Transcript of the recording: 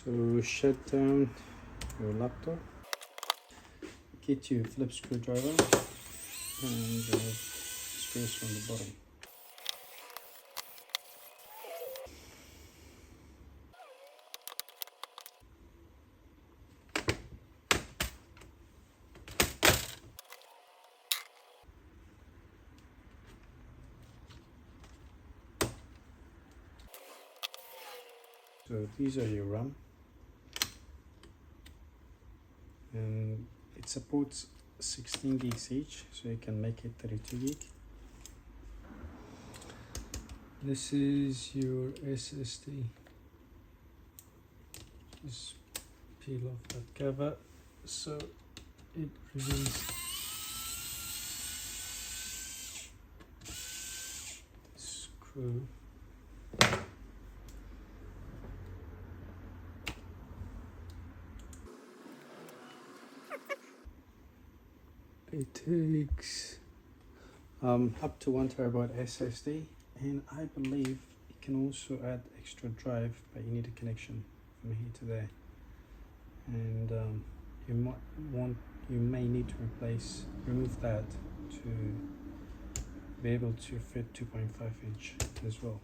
So shut down your laptop, get your Phillips screwdriver and screws from the bottom. So these are your RAM, and it supports 16 gigs each, so you can make it 32 gig. This is your SSD. Just peel off that cover so it reveals the screw. It takes up to 1 terabyte SSD, and I believe you can also add extra drive, but you need a connection from here to there. And you may need to remove that to be able to fit 2.5 inch as well.